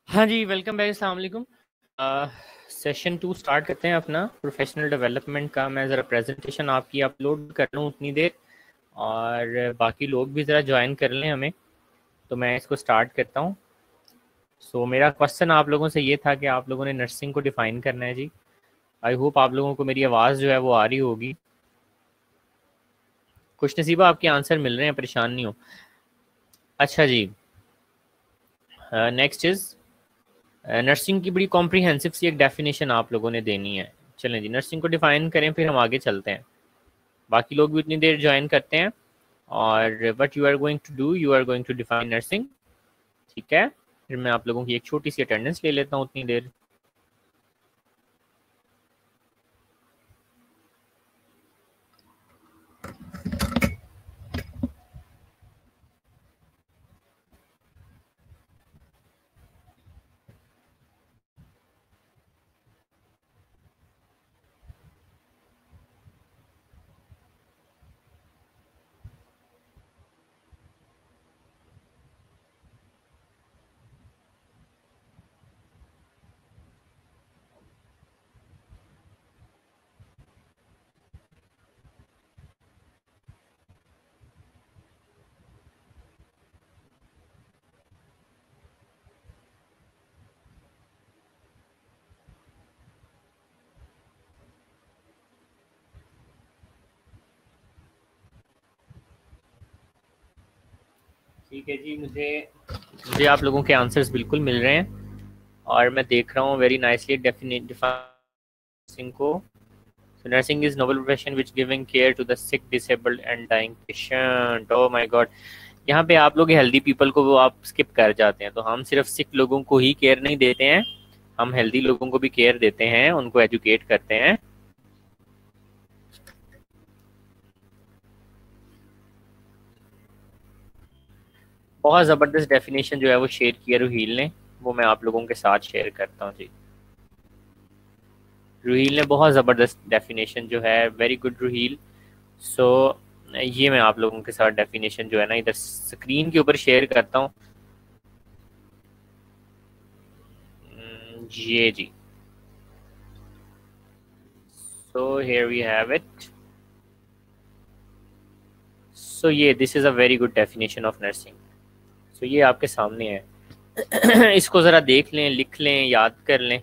हाँ जी, welcome back. अस्सलाम वालेकुम। सेशन 2 स्टार्ट करते हैं अपना प्रोफेशनल डेवलपमेंट का। मैं ज़रा प्रेजेंटेशन आपकी अपलोड कर लूँ उतनी देर, और बाकी लोग भी ज़रा ज्वाइन कर लें हमें, तो मैं इसको स्टार्ट करता हूँ। मेरा क्वेश्चन आप लोगों से ये था कि आप लोगों ने नर्सिंग को डिफ़ाइन करना है जी। आई होप आप लोगों को मेरी आवाज़ जो है वो आ रही होगी। खुश नसीबा आपके आंसर मिल रहे हैं, परेशान नहीं हो। अच्छा जी, नेक्स्ट इज़ नर्सिंग की बड़ी कॉम्प्रिहेंसिव सी एक डेफिनेशन आप लोगों ने देनी है। चलें जी, नर्सिंग को डिफाइन करें, फिर हम आगे चलते हैं। बाकी लोग भी उतनी देर ज्वाइन करते हैं। और what you are going to do, you are going to define nursing. ठीक है, फिर मैं आप लोगों की एक छोटी सी अटेंडेंस ले लेता हूँ उतनी देर। ठीक है जी, मुझे मुझे आप लोगों के आंसर्स बिल्कुल मिल रहे हैं, और मैं देख रहा हूँ वेरी नाइसली डेफिनेट डिफाइन को। So nursing is noble profession which giving care to the sick, disabled and dying patient. Oh my god, यहाँ पे आप लोग हेल्दी पीपल को वो आप स्किप कर जाते हैं। तो हम सिर्फ सिक लोगों को ही केयर नहीं देते हैं, हम हेल्दी लोगों को भी केयर देते हैं, उनको एजुकेट करते हैं। बहुत ज़बरदस्त डेफिनेशन जो है वो शेयर किया रूहील ने, वो मैं आप लोगों के साथ शेयर करता हूँ जी। रूहील ने बहुत ज़बरदस्त डेफिनेशन जो है, वेरी गुड रूहील। सो ये मैं आप लोगों के साथ डेफिनेशन जो है ना इधर स्क्रीन के ऊपर शेयर करता हूँ। ये जी, so here we have it. So ये this is a very good definition of nursing. So ये आपके सामने है। इसको ज़रा देख लें, लिख लें, याद कर लें।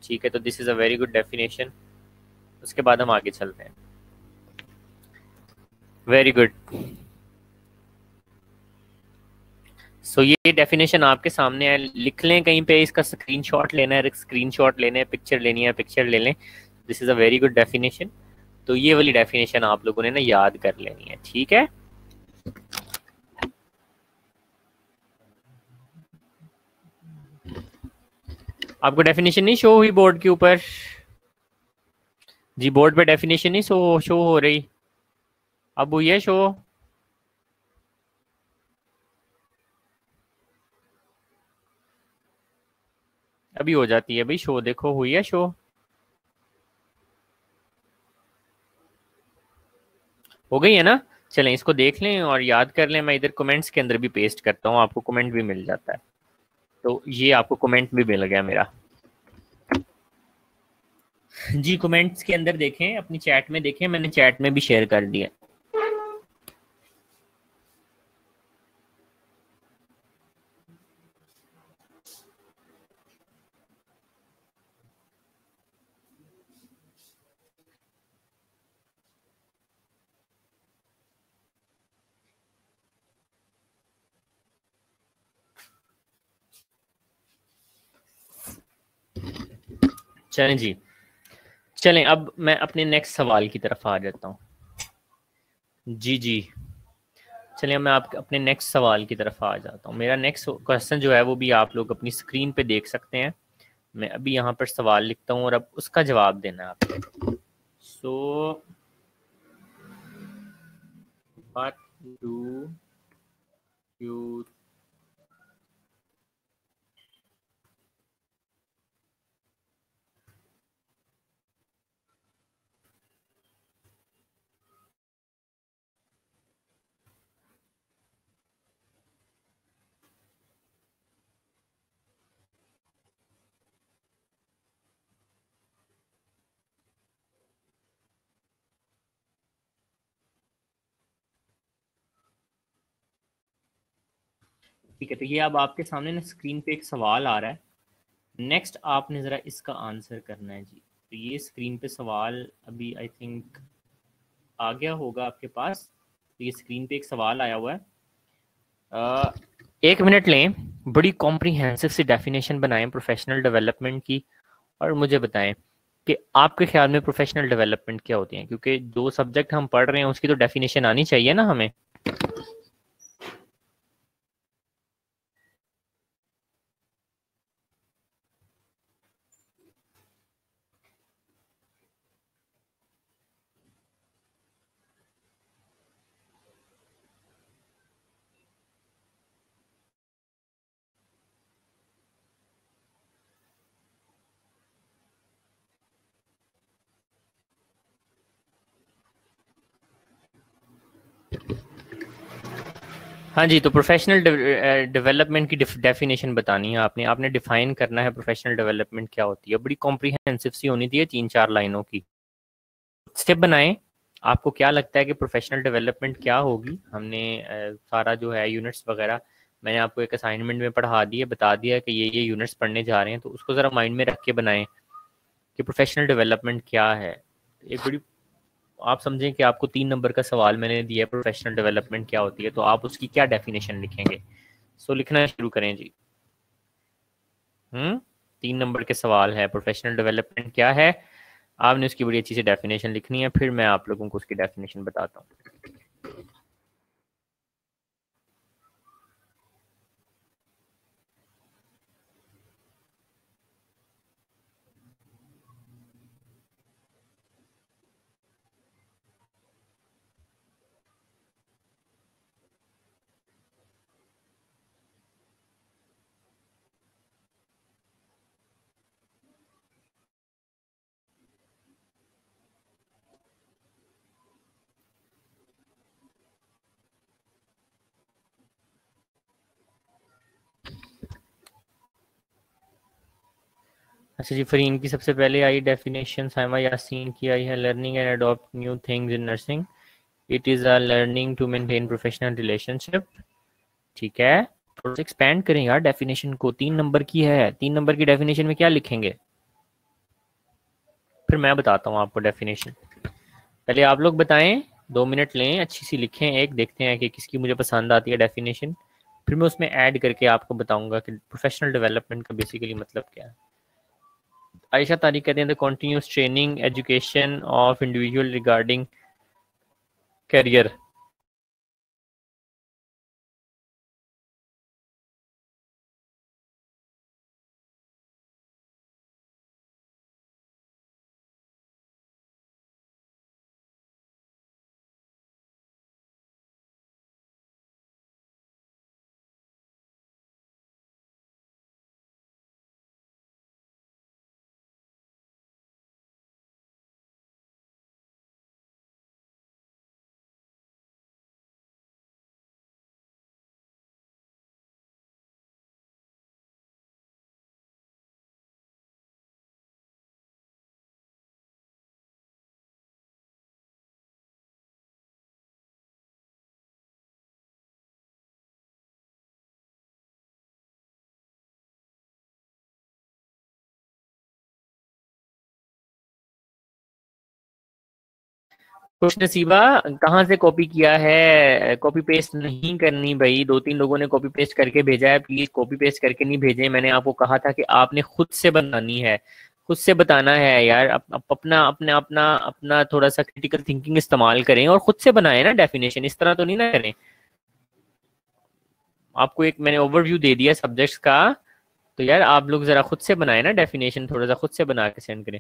ठीक है, तो this is a very good definition. उसके बाद हम आगे चलते हैं। Very good. ये डेफिनेशन आपके सामने है, लिख लें कहीं पे। इसका स्क्रीनशॉट लेना है, स्क्रीनशॉट लेना है, पिक्चर लेनी है, पिक्चर ले लें। This is a very good definition. तो ये वाली डेफिनेशन आप लोगों ने ना याद कर लेनी है, ठीक है। आपको डेफिनेशन नहीं शो हुई बोर्ड के ऊपर? जी, बोर्ड पे डेफिनेशन नहीं शो हो रही। अब हुई है शो? अभी हो जाती है भाई शो, देखो हुई है शो। हो गई है ना? चलें, इसको देख लें और याद कर लें। मैं इधर कमेंट्स के अंदर भी पेस्ट करता हूँ, आपको कमेंट भी मिल जाता है। तो ये आपको कमेंट भी मिल गया मेरा। जी, कमेंट्स के अंदर देखें, अपनी चैट में देखें, मैंने चैट में भी शेयर कर दिया। चलें जी, चलें अब मैं अपने नेक्स्ट सवाल की तरफ आ जाता हूँ। जी जी, चलिए मैं आप अपने नेक्स्ट सवाल की तरफ आ जाता हूँ। मेरा नेक्स्ट क्वेश्चन जो है वो भी आप लोग अपनी स्क्रीन पे देख सकते हैं। मैं अभी यहाँ पर सवाल लिखता हूँ और अब उसका जवाब देना है आपको। सो व्हाट डू यू ठीक है, तो ये अब आपके सामने ना स्क्रीन पे एक सवाल आ रहा है। नेक्स्ट आपने ज़रा इसका आंसर करना है जी। तो ये स्क्रीन पे सवाल अभी आई थिंक आ गया होगा आपके पास। तो ये स्क्रीन पे एक सवाल आया हुआ है। 1 मिनट लें, बड़ी कॉम्प्रिहेंसिव सी डेफिनेशन बनाएं प्रोफेशनल डेवलपमेंट की, और मुझे बताएं कि आपके ख्याल में प्रोफेशनल डेवलपमेंट क्या होती है, क्योंकि जो सब्जेक्ट हम पढ़ रहे हैं उसकी तो डेफिनेशन आनी चाहिए ना हमें। हाँ जी, तो प्रोफेशनल डेवलपमेंट की डेफिनेशन बतानी है आपने। आपने डिफाइन करना है प्रोफेशनल डेवलपमेंट क्या होती है। बड़ी कॉम्प्रिहेंसिव सी होनी चाहिए, 3-4 लाइनों की। स्टेप बनाएं। आपको क्या लगता है कि प्रोफेशनल डेवलपमेंट क्या होगी। हमने सारा जो है यूनिट्स वगैरह मैंने आपको एक असाइनमेंट में पढ़ा दिए, बता दिया कि ये यूनिट्स पढ़ने जा रहे हैं, तो उसको ज़रा माइंड में रख के बनाएं कि प्रोफेशनल डेवलपमेंट क्या है। एक बड़ी, आप समझें कि आपको 3 नंबर का सवाल मैंने दिया, प्रोफेशनल डेवलपमेंट क्या होती है, तो आप उसकी क्या डेफिनेशन लिखेंगे। सो लिखना शुरू करें जी। 3 नंबर के सवाल है, प्रोफेशनल डेवलपमेंट क्या है। आपने उसकी बड़ी अच्छी सी डेफिनेशन लिखनी है, फिर मैं आप लोगों को उसकी डेफिनेशन बताता हूँ। अच्छा जी, फरीन की सबसे पहले आई डेफिनेशन, साइमा यासीन की आई है, learning and adopt new things in nursing, it is a learning to maintain professional relationship. ठीक है, थोड़ा सा एक्सपेंड करें यार डेफिनेशन को। 3 नंबर की है, 3 नंबर की डेफिनेशन में क्या लिखेंगे, फिर मैं बताता हूँ आपको डेफिनेशन। पहले आप लोग बताएं, 2 मिनट लें, अच्छी सी लिखें, एक देखते हैं कि किसकी मुझे पसंद आती है डेफिनेशन, फिर मैं उसमें ऐड करके आपको बताऊंगा कि प्रोफेशनल डेवलपमेंट का बेसिकली मतलब क्या है। आयशा तारिक कहते हैं the continuous training education of individual regarding career. खुश नसीबा, कहाँ से कॉपी किया है, कॉपी पेस्ट नहीं करनी भाई। 2-3 लोगों ने कॉपी पेस्ट करके भेजा है, प्लीज कॉपी पेस्ट करके नहीं भेजे। मैंने आपको कहा था कि आपने खुद से बनानी है, खुद से बताना है यार। अपना अपना अपना अपना थोड़ा सा क्रिटिकल थिंकिंग इस्तेमाल करें और खुद से बनाए ना डेफिनेशन, इस तरह तो नहीं ना करें। आपको एक मैंने ओवरव्यू दे दिया सब्जेक्ट्स का, तो यार आप लोग जरा खुद से बनाए ना डेफिनेशन, थोड़ा सा खुद से बना के सेंड करें।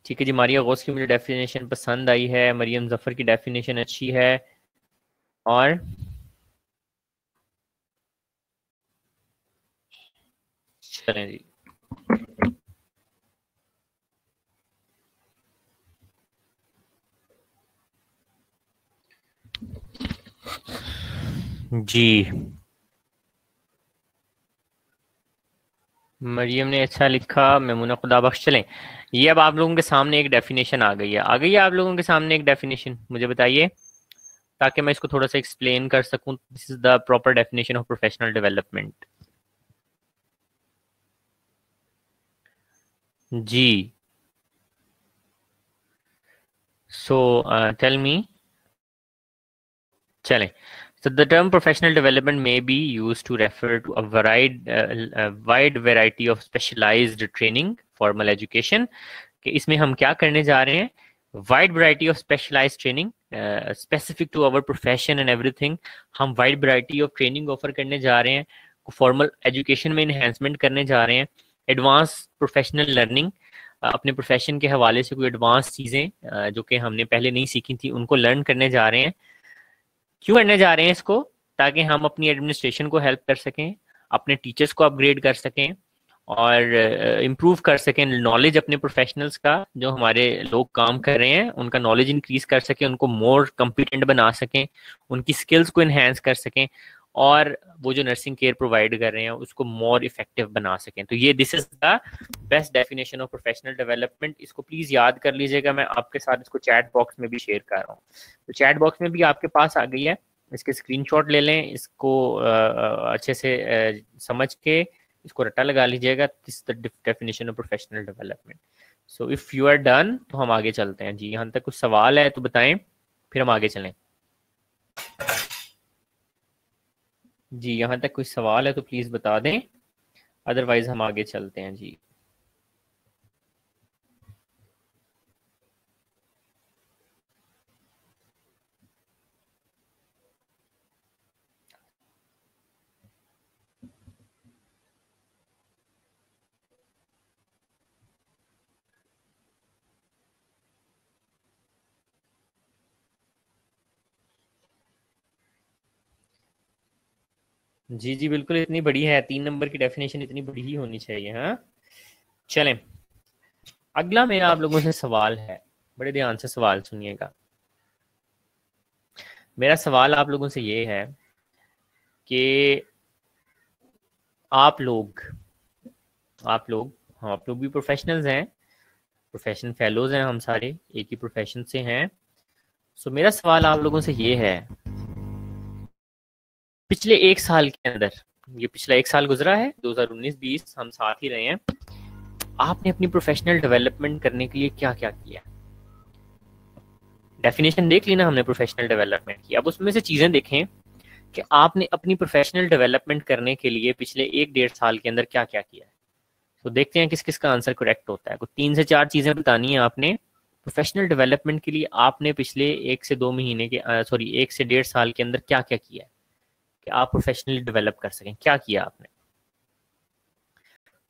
ठीक है जी, मारिया गौस की मुझे डेफिनेशन पसंद आई है, मरियम जफर की डेफिनेशन अच्छी है। और चलें जी। जी, मरियम ने अच्छा लिखा, मेमुना खुदा बख्श। चलें, ये अब आप लोगों के सामने एक डेफिनेशन आ गई है, आ गई है आप लोगों के सामने एक डेफिनेशन। मुझे बताइए, ताकि मैं इसको थोड़ा सा एक्सप्लेन कर सकूं। This is the proper definition of professional development. जी, सो टेल मी, चलें। So the term professional development may be used to refer to a wide variety of specialized training, formal education. कि इसमें हम क्या करने जा रहे हैं? Wide variety of specialized training, specific to our profession and everything. हम wide variety of training offer करने जा रहे हैं, formal education में enhancement करने जा रहे हैं, advanced professional learning, अपने प्रोफेशन के हवाले से कोई एडवांस चीज़ें जो कि हमने पहले नहीं सीखी थी उनको लर्न करने जा रहे हैं। क्यों करने जा रहे हैं इसको? ताकि हम अपनी एडमिनिस्ट्रेशन को हेल्प कर सकें, अपने टीचर्स को अपग्रेड कर सकें और इम्प्रूव कर सकें नॉलेज अपने प्रोफेशनल्स का, जो हमारे लोग काम कर रहे हैं उनका नॉलेज इंक्रीज कर सकें, उनको मोर कॉम्पिटेंट बना सकें, उनकी स्किल्स को इन्हेंस कर सकें और वो जो नर्सिंग केयर प्रोवाइड कर रहे हैं उसको मोर इफेक्टिव बना सकें। तो ये this is the best definition of professional development. इसको प्लीज याद कर लीजिएगा, मैं आपके साथ इसको चैट बॉक्स में भी शेयर कर रहा हूँ। तो चैट बॉक्स में भी आपके पास आ गई है, इसके स्क्रीनशॉट ले लें, इसको अच्छे से समझ के इसको रट्टा लगा लीजिएगा। This the definition of professional development. So if you are done तो हम आगे चलते हैं। जी, यहाँ तक कुछ सवाल है तो बताएं, फिर हम आगे चलें। जी, यहाँ तक कोई सवाल है तो प्लीज बता दें, अदरवाइज हम आगे चलते हैं। जी, जी, जी बिल्कुल, इतनी बड़ी है, 3 नंबर की डेफिनेशन इतनी बड़ी ही होनी चाहिए। हाँ, चलें, अगला मेरा आप लोगों से सवाल है, बड़े ध्यान से सवाल सुनिएगा। मेरा सवाल आप लोगों से ये है कि आप लोग आप लोग भी प्रोफेशनल्स हैं, प्रोफेशन फेलोज हैं, हम सारे एक ही प्रोफेशन से हैं। सो मेरा सवाल आप लोगों से ये है, पिछले 1 साल के अंदर, ये पिछला 1 साल गुजरा है, 2019-20 हम साथ ही रहे हैं, आपने अपनी प्रोफेशनल डेवलपमेंट करने के लिए क्या क्या किया? डेफिनेशन देख ली ना हमने प्रोफेशनल डेवलपमेंट की, अब उसमें से चीजें देखें कि आपने अपनी प्रोफेशनल डेवलपमेंट करने के लिए पिछले 1-1.5 साल के अंदर क्या क्या किया है। तो देखते हैं किस किस का आंसर करेक्ट होता है। कुछ 3 से 4 चीजें बतानी है आपने प्रोफेशनल डेवलपमेंट के लिए, आपने पिछले 1 से 2 महीने के सॉरी 1 से 1.5 साल के अंदर क्या क्या किया है कि आप प्रोफेशनली डेवलप कर सकें। क्या किया आपने?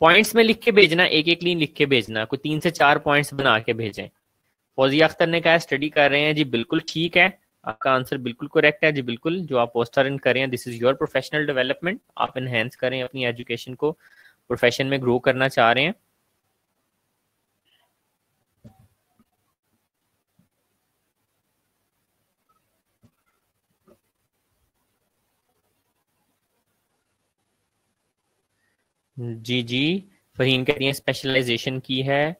पॉइंट्स में लिख के भेजना, एक एक लाइन लिख के भेजना, कोई 3 से 4 पॉइंट्स बना के भेजें। फौजिया अख्तर ने कहा स्टडी कर रहे हैं। जी बिल्कुल ठीक है, आपका आंसर बिल्कुल करेक्ट है। जी बिल्कुल, जो आप पोस्टर इन कर रहे हैं, this is your professional development. आप इनहेंस करें अपनी एजुकेशन को, प्रोफेशन में ग्रो करना चाह रहे हैं। जी जी, फहीम कह रही है स्पेशलाइजेशन की है।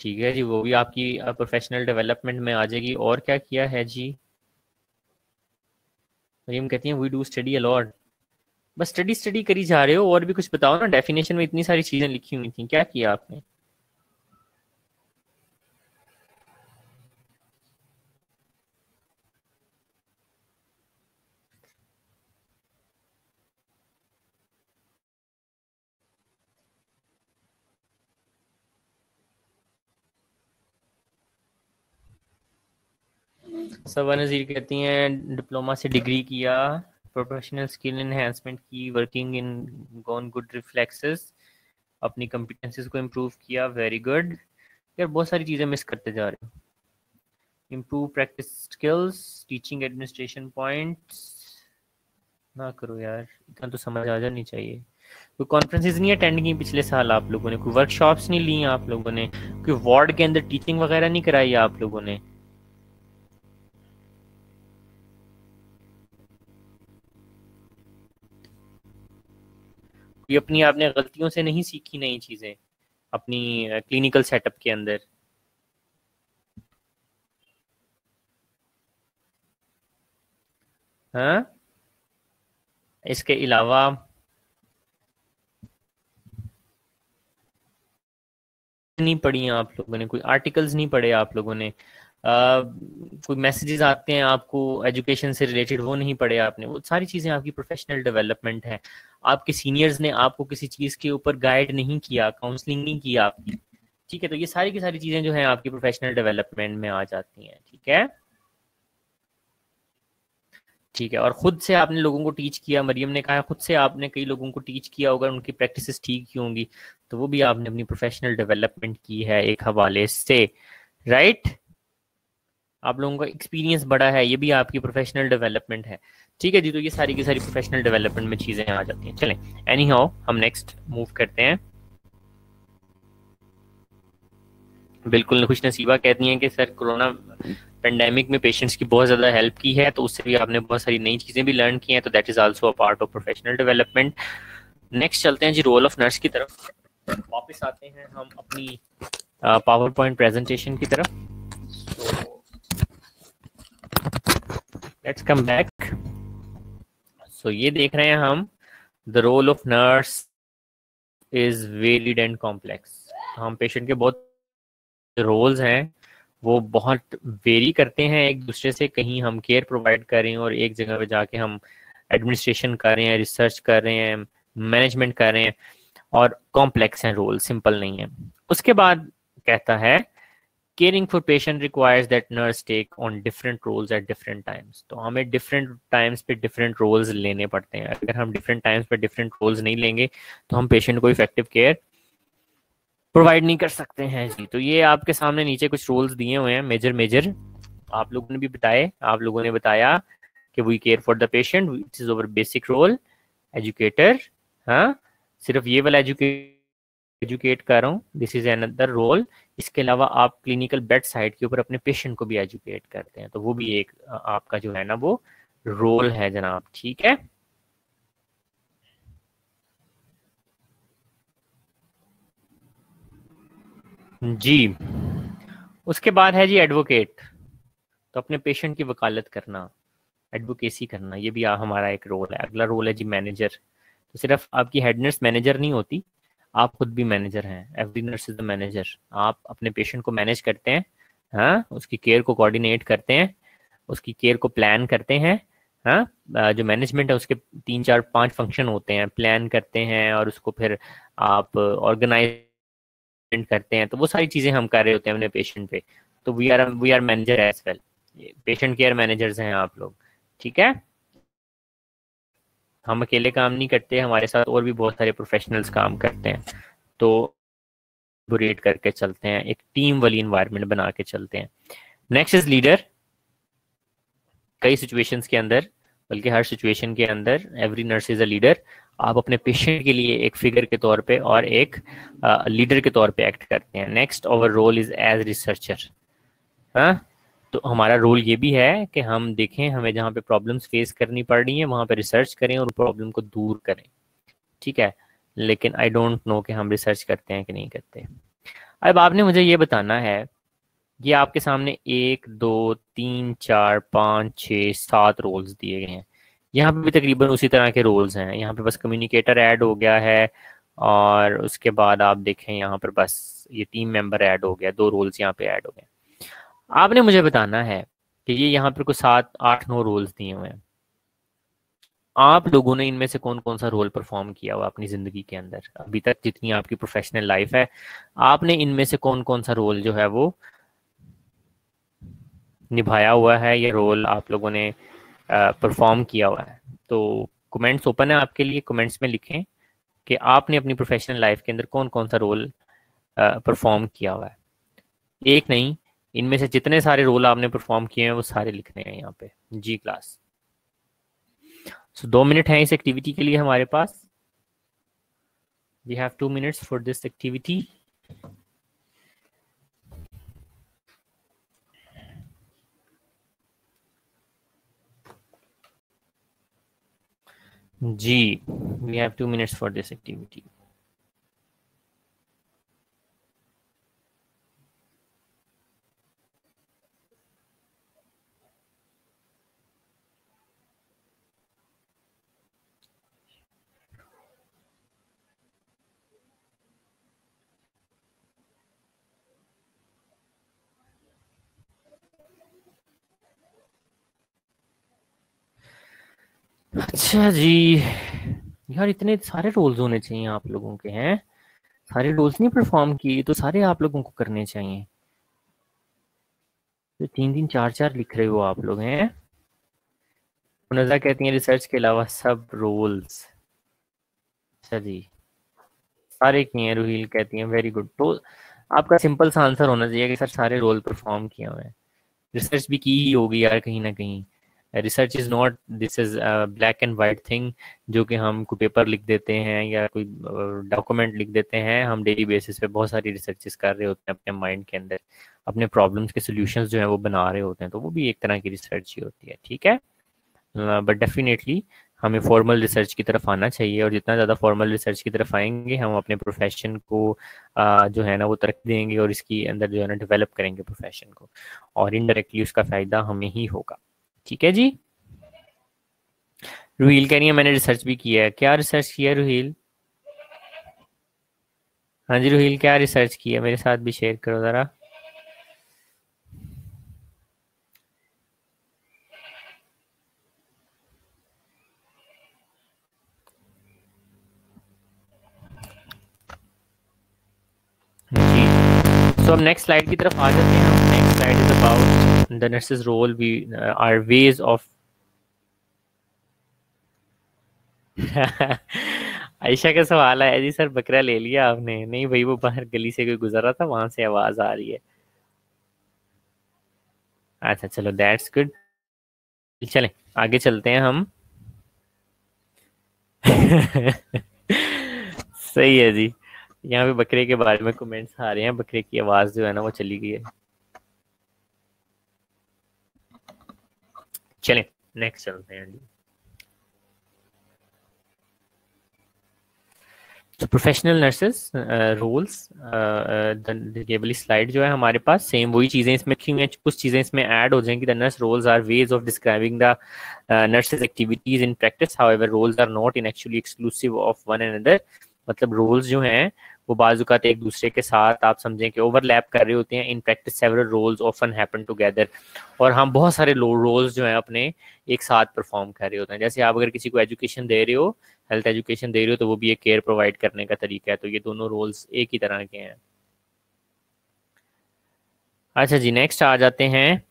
ठीक है जी, वो भी आपकी प्रोफेशनल डेवलपमेंट में आ जाएगी। और क्या किया है जी? फहीम कहती है वी डू स्टडी अलॉट। बस स्टडी स्टडी करी जा रहे हो, और भी कुछ बताओ ना, डेफिनेशन में इतनी सारी चीजें लिखी हुई थी, क्या किया आपने? सबा नज़ीर कहती हैं डिप्लोमा से डिग्री किया, प्रोफेशनल स्किल एनहेंसमेंट की, working in gone good reflexes, अपनी कॉम्पिटेंसीज को इम्प्रूव किया। वेरी गुड यार, बहुत सारी चीज़ें मिस करते जा रहे हो। Improve practice skills, teaching administration points ना करो यार, इतना तो समझ आ जानी चाहिए। कोई कॉन्फ्रेंसेज नहीं अटेंड की पिछले साल आप लोगों ने? कोई वर्कशॉप्स नहीं ली आप लोगों ने? कोई वार्ड के अंदर टीचिंग वगैरह नहीं कराई आप लोगों ने? कोई अपनी आपने गलतियों से नहीं सीखी नई चीजें अपनी क्लिनिकल सेटअप के अंदर? हाँ, इसके अलावा नहीं पढ़ी हैं आप लोगों ने, कोई आर्टिकल्स नहीं पढ़े आप लोगों ने, कोई मैसेजेस आते हैं आपको एजुकेशन से रिलेटेड, वो नहीं पढ़े आपने, वो सारी चीज़ें आपकी प्रोफेशनल डेवलपमेंट है। आपके सीनियर्स ने आपको किसी चीज़ के ऊपर गाइड नहीं किया, काउंसलिंग नहीं किया आपकी, ठीक है, तो ये सारी की सारी चीज़ें जो हैं आपकी प्रोफेशनल डेवलपमेंट में आ जाती हैं, ठीक है। ठीक है, और खुद से आपने लोगों को टीच किया, मरियम ने कहा खुद से आपने कई लोगों को टीच किया होगा, उनकी प्रैक्टिसेस ठीक की होंगी, तो वो भी आपने अपनी प्रोफेशनल डेवलपमेंट की है एक हवाले से, राइट। आप लोगों का एक्सपीरियंस बड़ा है, ये भी आपकी प्रोफेशनल डेवलपमेंट है, ठीक है जी। तो ये सारी की सारी प्रोफेशनल डेवलपमेंट में चीज़ें आ जाती हैं। चलें, एनी हाउ हम नेक्स्ट मूव करते हैं। बिल्कुल, खुश नसीबा कहती हैं कि सर कोरोना पेंडेमिक में पेशेंट्स की बहुत ज़्यादा हेल्प की है, तो उससे भी आपने बहुत सारी नई चीज़ें भी लर्न की हैं, तो that is also a part of professional development. Next चलते हैं जी रोल ऑफ नर्स की तरफ, वापस आते हैं हम अपनी पावर पॉइंट प्रेजेंटेशन की तरफ। Let's come back. सो ये देख रहे हैं हम, the role of nurse is varied and complex. हम पेशेंट के बहुत रोल्स हैं, वो बहुत वेरी करते हैं एक दूसरे से, कहीं हम केयर प्रोवाइड कर रहे हैं और एक जगह पे जाके हम एडमिनिस्ट्रेशन कर रहे हैं, रिसर्च कर रहे हैं, मैनेजमेंट कर रहे हैं, और कॉम्प्लेक्स हैं रोल, सिंपल नहीं है। उसके बाद कहता है caring for patient requires that nurse take on different roles at different times. तो हमें डिफरेंट टाइम्स पे डिफरेंट रोल्स लेने पड़ते हैं। अगर हम डिफरेंट टाइम्स पे डिफरेंट रोल्स नहीं लेंगे तो हम पेशेंट को इफेक्टिव केयर प्रोवाइड नहीं कर सकते हैं जी। तो ये आपके सामने नीचे कुछ रोल्स दिए हुए हैं, मेजर मेजर आप लोगों ने भी बताए, आप लोगों ने बताया कि we care for the patient, which is our basic role, educator, हाँ, सिर्फ ये वाला एजुकेट कर रहा हूँ, दिस इज अनदर रोल। इसके अलावा आप क्लिनिकल बेड साइड के ऊपर अपने पेशेंट को भी एजुकेट करते हैं, तो वो भी एक आपका जो है ना वो रोल है जनाब, ठीक है जी। उसके बाद है जी एडवोकेट, तो अपने पेशेंट की वकालत करना, एडवोकेसी करना, ये भी हमारा एक रोल है। अगला रोल है जी मैनेजर। तो सिर्फ आपकी हेड नर्स मैनेजर नहीं होती, आप खुद भी मैनेजर हैं, every nurse is the manager. आप अपने पेशेंट को मैनेज करते हैं, हाँ, उसकी केयर को कोऑर्डिनेट करते हैं, उसकी केयर को प्लान करते हैं, हाँ। जो मैनेजमेंट है उसके 3 4 5 फंक्शन होते हैं, प्लान करते हैं और उसको फिर आप ऑर्गेनाइज करते हैं, तो वो सारी चीज़ें हम कर रहे होते हैं अपने पेशेंट पे। तो we are manager as well, patient care managers हैं आप लोग, ठीक है। हम अकेले काम नहीं करते, हमारे साथ और भी बहुत सारे प्रोफेशनल्स काम करते हैं, तो बुरेट करके चलते हैं, एक टीम वाली इन्वायरमेंट बना के चलते हैं। Next is leader. कई सिचुएशंस के अंदर, बल्कि हर सिचुएशन के अंदर every nurse is a leader. आप अपने पेशेंट के लिए एक फिगर के तौर पे और एक लीडर के तौर पे एक्ट करते हैं। Next our role is as researcher, हाँ। तो हमारा रोल ये भी है कि हम देखें, हमें जहाँ पे प्रॉब्लम्स फेस करनी पड़ रही हैं वहाँ पे रिसर्च करें और प्रॉब्लम को दूर करें, ठीक है। लेकिन आई डोंट नो कि हम रिसर्च करते हैं कि नहीं करते। अब आपने मुझे ये बताना है, ये आपके सामने 1 2 3 4 5 6 7 रोल्स दिए गए हैं। यहाँ पे भी तकरीबन उसी तरह के रोल्स हैं, यहाँ पे बस कम्युनिकेटर ऐड हो गया है, और उसके बाद आप देखें यहाँ पर बस ये टीम मेंबर ऐड हो गया, 2 रोल्स यहाँ पे ऐड हो गए। आपने मुझे बताना है कि ये यहाँ पर कुछ 7 8 9 रोल्स दिए हुए हैं, आप लोगों ने इनमें से कौन कौन सा रोल परफॉर्म किया हुआ अपनी जिंदगी के अंदर, अभी तक जितनी आपकी प्रोफेशनल लाइफ है, आपने इनमें से कौन कौन सा रोल जो है वो निभाया हुआ है, ये रोल आप लोगों ने परफॉर्म किया हुआ है। तो कमेंट्स ओपन है आपके लिए, कमेंट्स में लिखें कि आपने अपनी प्रोफेशनल लाइफ के अंदर कौन कौन सा रोल परफॉर्म किया हुआ है। एक नहीं, इनमें से जितने सारे रोल आपने परफॉर्म किए हैं वो सारे लिखने हैं यहाँ पे जी क्लास। सो 2 मिनट है इस एक्टिविटी के लिए हमारे पास, we have 2 minutes for this activity. जी, we have 2 minutes for this activity. अच्छा जी, यार इतने सारे रोल्स होने चाहिए आप लोगों के हैं। सारे रोल्स नहीं परफॉर्म किए तो सारे आप लोगों को करने चाहिए। तो 3 3 4 4 लिख रहे हो आप लोग हैं। मुनज़्ज़ा कहती हैं रिसर्च के अलावा सब रोल्स। अच्छा जी, सारे किए हैं। रूहील कहती हैं वेरी गुड। तो आपका सिंपल सा आंसर होना चाहिए कि सर सारे रोल परफॉर्म किए हुए हैं। रिसर्च भी की ही होगी यार कहीं ना कहीं। Research is not this is black and white thing जो कि हम कोई पेपर लिख देते हैं या कोई डॉक्यूमेंट लिख देते हैं। हम डेली बेसिस पे बहुत सारी रिसर्चेस कर रहे होते हैं अपने माइंड के अंदर। अपने प्रॉब्लम्स के सोल्यूशंस जो है वो बना रहे होते हैं, तो वो भी एक तरह की रिसर्च ही होती है। ठीक है, बट डेफिनेटली हमें फॉर्मल रिसर्च की तरफ आना चाहिए, और जितना ज़्यादा फॉर्मल रिसर्च की तरफ आएंगे हम अपने प्रोफेशन को जो है ना वो तरक्की देंगे, और इसकी अंदर जो है ना डेवलप करेंगे प्रोफेशन को, और इनडायरेक्टली उसका फ़ायदा हमें ही होगा। ठीक है जी। रूहील कह रही है मैंने रिसर्च भी किया है। क्या रिसर्च किया है रूहील? हाँ जी रूहील, क्या रिसर्च किया मेरे साथ भी शेयर करो ज़रा। जी, सो अब नेक्स्ट स्लाइड की तरफ आ जाते हैं हम। Next slide is about the nurses role we are ways of Ayesha का सवाल है जी, सर बकरा ले लिया आपने? नहीं भाई, वो बाहर गली से कोई गुजर रहा था, वहां से आवाज आ रही है। अच्छा चलो, दैट्स गुड। चलें, आगे चलते हैं हम। सही है जी। यहाँ पे बकरे के बारे में कमेंट्स आ रहे हैं, बकरे की आवाज जो है ना वो चली गई है। चलें, नेक्स्ट चलते हैं जी। तो प्रोफेशनल नर्सेस रोल्स, ये वाली स्लाइड जो है हमारे पास सेम वही चीजें इसमें लिखी हुई हैं, कुछ चीजें इसमें ऐड हो जाएंगी। The nurse roles are ways of describing the nurses activities in practice, however roles are not in actually exclusive of one another. मतलब रोल्स जो हैं वो बाजुकात एक दूसरे के साथ आप समझें कि ओवरलैप कर रहे होते हैं। In practice several roles often happen together, और हम बहुत सारे रोल्स जो हैं अपने एक साथ परफॉर्म कर रहे होते हैं। जैसे आप अगर किसी को एजुकेशन दे रहे हो, हेल्थ एजुकेशन दे रहे हो, तो वो भी एक केयर प्रोवाइड करने का तरीका है। तो ये दोनों रोल्स एक ही तरह के हैं। अच्छा जी, नेक्स्ट आ जाते हैं।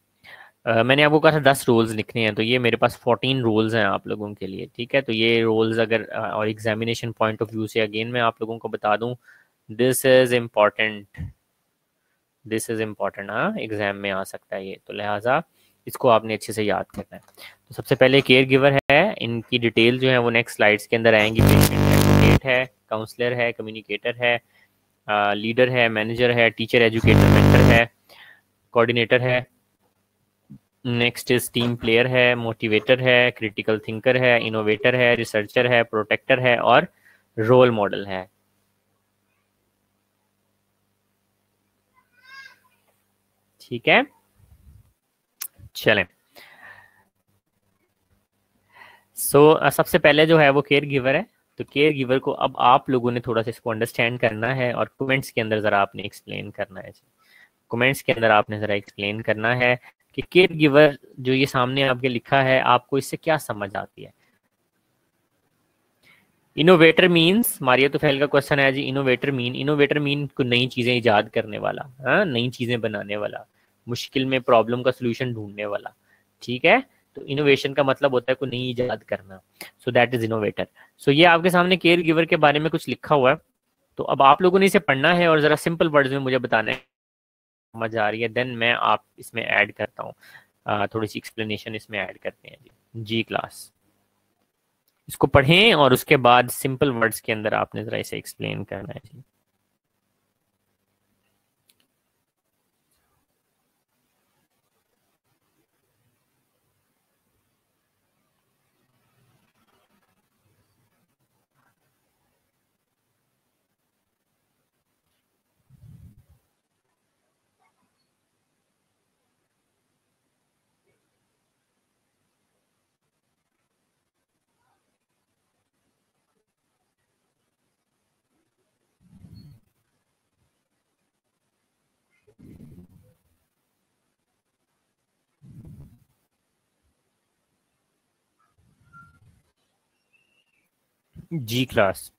मैंने आपको कहा था 10 रोल्स लिखने हैं, तो ये मेरे पास 14 रोल्स हैं आप लोगों के लिए। ठीक है, तो ये रोल्स अगर और एग्जामिनेशन पॉइंट ऑफ व्यू से अगेन मैं आप लोगों को बता दूं, this is important. This is important, हाँ एग्जाम में आ सकता है ये, तो लिहाजा इसको आपने अच्छे से याद करना है। तो सबसे पहले केयर गिवर है, इनकी डिटेल जो है वो नेक्स्ट स्लाइड्स के अंदर आएंगी। पेशेंट एडवोकेट है, काउंसलर है, कम्युनिकेटर है, लीडर है, मैनेजर है, टीचर एजुकेटर मेंटर है, कोऑर्डिनेटर है। नेक्स्ट इज टीम प्लेयर है, मोटिवेटर है, क्रिटिकल थिंकर है, इनोवेटर है, रिसर्चर है, प्रोटेक्टर है, और रोल मॉडल है। ठीक है, चलें। सबसे पहले जो है वो केयर गिवर है। तो केयर गिवर को अब आप लोगों ने थोड़ा सा इसको अंडरस्टैंड करना है, और कमेंट्स के अंदर ज़रा आपने एक्सप्लेन करना है। कमेंट्स के अंदर आपने ज़रा एक्सप्लेन करना है कि केयर गिवर जो ये सामने आपके लिखा है, आपको इससे क्या समझ आती है। इनोवेटर मीन्स, मारिया तो फैल का क्वेश्चन है जी। इनोवेटर मीन को नई चीजें इजाद करने वाला, हाँ नई चीजें बनाने वाला, मुश्किल में प्रॉब्लम का सोल्यूशन ढूंढने वाला। ठीक है, तो इनोवेशन का मतलब होता है कोई नई इजाद करना। So that is innovator. So ये आपके सामने केयर गिवर के बारे में कुछ लिखा हुआ है। तो अब आप लोगों ने इसे पढ़ना है और जरा सिंपल वर्ड्स में मुझे बताना है समझ आ रही है, देन मैं आप इसमें ऐड करता हूँ। थोड़ी सी एक्सप्लेनेशन इसमें ऐड करते हैं जी। जी क्लास, इसको पढ़ें और उसके बाद सिंपल वर्ड्स के अंदर आपने जरा इसे एक्सप्लेन करना है जी। जी क्लास।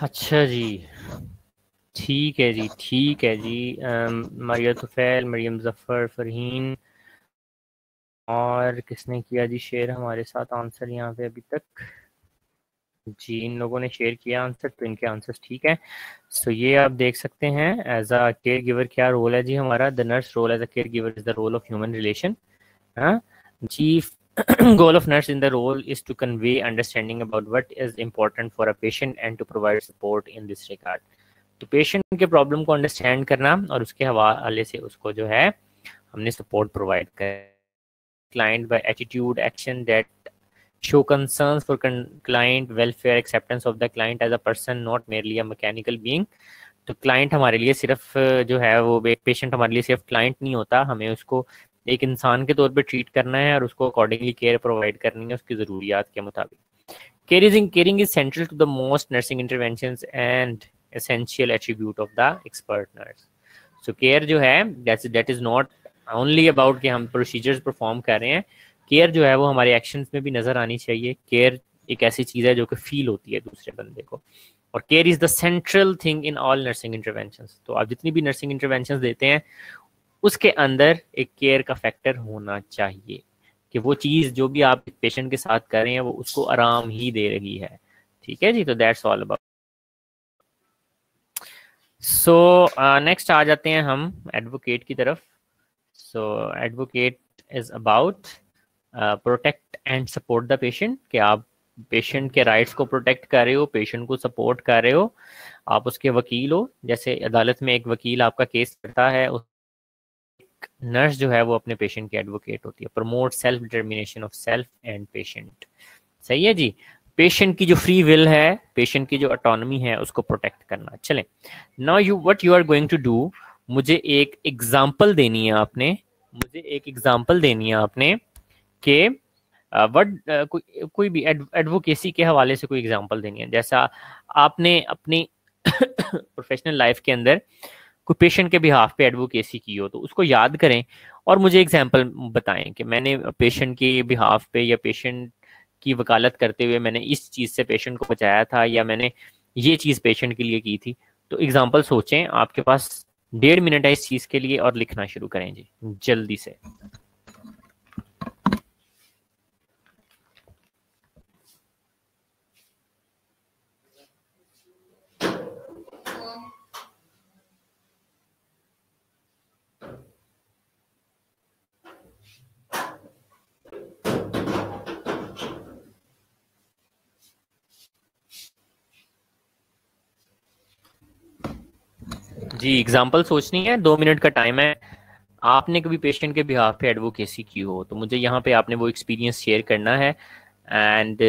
अच्छा जी, ठीक है जी, ठीक है जी। मारिया तुफैल, मरियम जफ़र, फरहीन, और किसने किया जी शेयर हमारे साथ आंसर यहाँ पे अभी तक? जी, इन लोगों ने शेयर किया आंसर, तो इनके आंसर्स ठीक है। सो ये आप देख सकते हैं एज अ केयर गिवर क्या रोल है जी हमारा। The nurse role as a care giver is the role of human relation. हाँ, chief goal of nurse in the role is to convey understanding about what is important for a patient and to provide support in this regard। तो patient के problem को understand करना और उसके हवाले से उसको जो है हमने सपोर्ट प्रोवाइड कर। Client by attitude action that show concerns for client welfare, acceptance of the client as a person not merely a mechanical being. तो क्लाइंट हमारे लिए सिर्फ जो है वो पेशेंट हमारे लिए सिर्फ क्लाइंट नहीं होता, हमें उसको एक इंसान के तौर पे ट्रीट करना है और उसको अकॉर्डिंगली केयर प्रोवाइड करनी है उसकी ज़रूरियात के मुताबिक। Caring is central to the most nursing interventions and essential attribute of the expert nurse. So care जो है that is not only about कि हम प्रोसीजर्स परफॉर्म कर रहे हैं। केयर जो है वो हमारे एक्शंस में भी नजर आनी चाहिए। केयर एक ऐसी चीज है जो कि फील होती है दूसरे बंदे को। और care is the central thing in all nursing interventions. तो आप जितनी भी नर्सिंग इंटरवेंशंस देते हैं उसके अंदर एक केयर का फैक्टर होना चाहिए कि वो चीज जो भी आप पेशेंट के साथ कर रहे हैं वो उसको आराम ही दे रही है। ठीक है जी, तो that's all about. So next आ जाते हैं हम एडवोकेट की तरफ। So advocate is about protect and support the patient, कि आप पेशेंट के राइट्स को प्रोटेक्ट कर रहे हो, पेशेंट को सपोर्ट कर रहे हो, आप उसके वकील हो। जैसे अदालत में एक वकील आपका केस करता है, नर्स जो है वो अपने पेशेंट की एडवोकेट होती है। Promote self determination of self and patient. सही है जी। पेशेंट की जो फ्री विल है, पेशेंट की जो ऑटोनॉमी है, उसको प्रोटेक्ट करना। चलें, now you what you are going to do, मुझे एक एग्जांपल देनी है आपने, मुझे एक एग्जांपल देनी है आपने कि कोई भी एडवोकेसी के हवाले से कोई एग्जांपल देनी है। जैसा आपने अपनी प्रोफेशनल लाइफ के अंदर कोई पेशेंट के बिहाफ पे एडवोकेसी की हो तो उसको याद करें और मुझे एग्जांपल बताएं कि मैंने पेशेंट के बिहाफ पे या पेशेंट की वकालत करते हुए मैंने इस चीज़ से पेशेंट को बचाया था या मैंने ये चीज़ पेशेंट के लिए की थी। तो एग्जांपल सोचें, आपके पास 1.5 मिनट है इस चीज़ के लिए और लिखना शुरू करें जी जल्दी से। जी एग्जाम्पल सोचनी है, 2 मिनट का टाइम है। आपने कभी पेशेंट के बिहाफ पे एडवोकेसी की हो तो मुझे यहाँ पे आपने वो एक्सपीरियंस शेयर करना है। एंड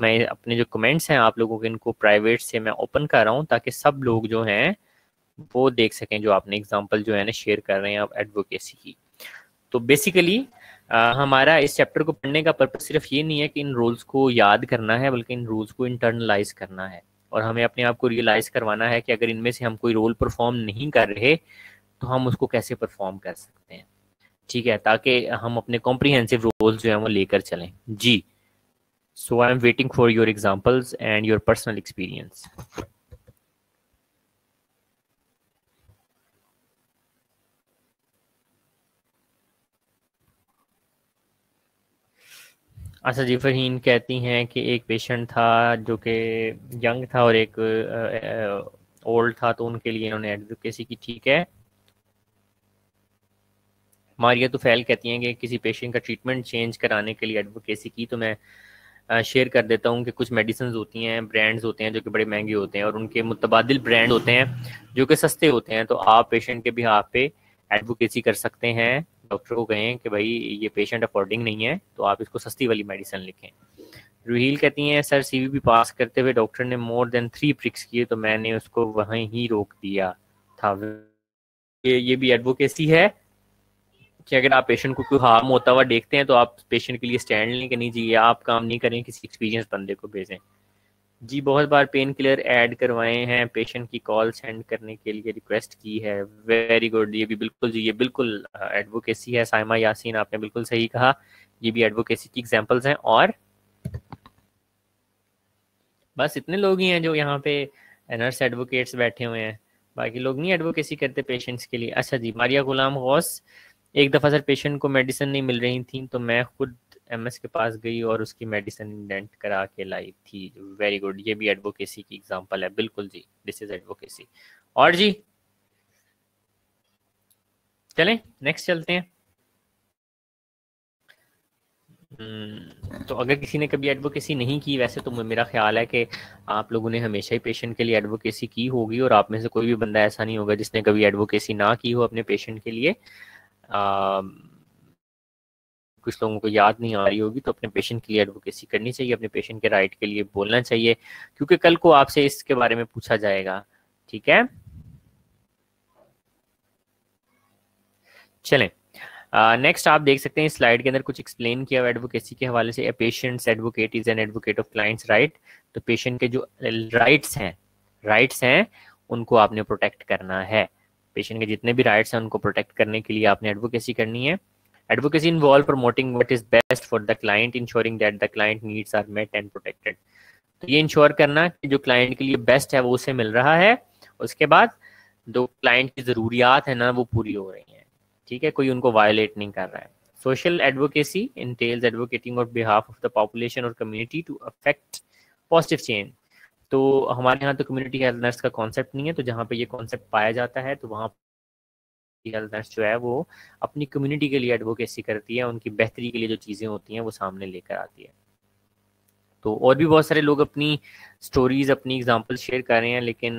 मैं अपने जो कमेंट्स हैं आप लोगों के, इनको प्राइवेट से मैं ओपन कर रहा हूँ ताकि सब लोग जो हैं वो देख सकें जो आपने एग्जांपल जो है ना शेयर कर रहे हैं आप एडवोकेसी की। तो बेसिकली हमारा इस चैप्टर को पढ़ने का पर्पज सिर्फ ये नहीं है कि इन रूल्स को याद करना है, बल्कि इन रूल्स को इंटरनलाइज करना है और हमें अपने आप को रियलाइज करवाना है कि अगर इनमें से हम कोई रोल परफॉर्म नहीं कर रहे तो हम उसको कैसे परफॉर्म कर सकते हैं। ठीक है, ताकि हम अपने कॉम्प्रिहेंसिव रोल्स जो हैं वो लेकर चलें जी। So I am waiting for your examples and your personal experience. अच्छा जी, फरहीन कहती हैं कि एक पेशेंट था जो कि यंग था और एक ओल्ड था, तो उनके लिए इन्होंने एडवोकेसी की। ठीक है। मारिया तो फैल कहती हैं कि किसी पेशेंट का ट्रीटमेंट चेंज कराने के लिए एडवोकेसी की। तो मैं शेयर कर देता हूँ कि कुछ मेडिसिन होती हैं, ब्रांड्स होते हैं जो कि बड़े महंगे होते हैं और उनके मुतबादिल ब्रांड होते हैं जो कि सस्ते होते हैं। तो आप पेशेंट के बिहाफ पे एडवोकेसी कर सकते हैं डॉक्टर को कहें कि भाई ये पेशेंट अफोर्डिंग नहीं है, तो आप इसको सस्ती वाली मेडिसिन लिखें। रूहील कहती हैं सर सीवीपी पास करते हुए डॉक्टर ने मोर देन 3 प्रिक्स किए तो मैंने उसको वहीं ही रोक दिया था। ये भी एडवोकेसी है कि अगर आप पेशेंट को कोई हार्म होता हुआ देखते हैं तो आप पेशेंट के लिए स्टैंड लें कि नहीं जी ये आप काम नहीं करें, किसी एक्सपीरियंस बंदे को भेजें। जी बहुत बार पेन किलर ऐड करवाए हैं, पेशेंट की कॉल सेंड करने के लिए रिक्वेस्ट की है। वेरी गुड, ये भी बिल्कुल जी, ये बिल्कुल एडवोकेसी है। साइमा यासीन आपने बिल्कुल सही कहा, ये भी एडवोकेसी की एग्जांपल्स हैं। और बस इतने लोग ही हैं जो यहाँ पे नर्स एडवोकेट्स बैठे हुए हैं, बाकी लोग नहीं एडवोकेसी करते पेशेंट्स के लिए। अच्छा जी, मारिया गुलाम गौस, एक दफ़ा सर पेशेंट को मेडिसिन नहीं मिल रही थी तो मैं खुद एमएस के पास गई और उसकी मेडिसिन इंडेंट करा के लाई थी। वेरी गुड, ये भी एडवोकेसी की एग्जांपल है, बिल्कुल जी, दिस इज एडवोकेसी। और जी चलें नेक्स्ट चलते हैं। तो अगर किसी ने कभी एडवोकेसी नहीं की, वैसे तो मेरा ख्याल है कि आप लोगों ने हमेशा ही पेशेंट के लिए एडवोकेसी की होगी, और आप में से कोई भी बंदा ऐसा नहीं होगा जिसने कभी एडवोकेसी ना की हो अपने पेशेंट के लिए। कुछ लोगों को याद नहीं आ रही होगी, तो अपने पेशेंट के लिए एडवोकेसी करनी चाहिए, अपने पेशेंट के राइट के लिए बोलना चाहिए, क्योंकि कल को आपसे इसके बारे में पूछा जाएगा। ठीक है, चलें नेक्स्ट। आप देख सकते हैं इस स्लाइड के अंदर कुछ एक्सप्लेन किया हुआ एडवोकेसी के हवाले से। Patients advocate is an advocate of clients right. तो पेशेंट के जो राइट्स हैं उनको आपने प्रोटेक्ट करना है। पेशेंट के जितने भी राइट्स हैं उनको प्रोटेक्ट करने के लिए आपने एडवोकेसी करनी है। Advocacy involve promoting what is best for the client, ensuring that the client needs are met and protected. तो ये इंश्योर करना कि जो क्लाइंट के लिए बेस्ट है वो उसे मिल रहा है, उसके बाद जो क्लाइंट की ज़रूरियात है ना वो पूरी हो रही हैं। ठीक है, कोई उनको वायलेट नहीं कर रहा है। Social advocacy entails advocating on behalf of the population और community to affect positive change. तो हमारे यहाँ तो कम्युनिटी हेल्थ नर्स का कॉन्सेप्ट नहीं है, तो जहाँ पे ये कॉन्सेप्ट पाया जाता है तो वहाँ हेल्थ नर्स जो है वो अपनी कम्युनिटी के लिए एडवोकेसी करती है, उनकी बेहतरी के लिए जो चीज़ें होती हैं वो सामने लेकर आती है। तो और भी बहुत सारे लोग अपनी स्टोरीज, अपनी एग्जांपल शेयर कर रहे हैं, लेकिन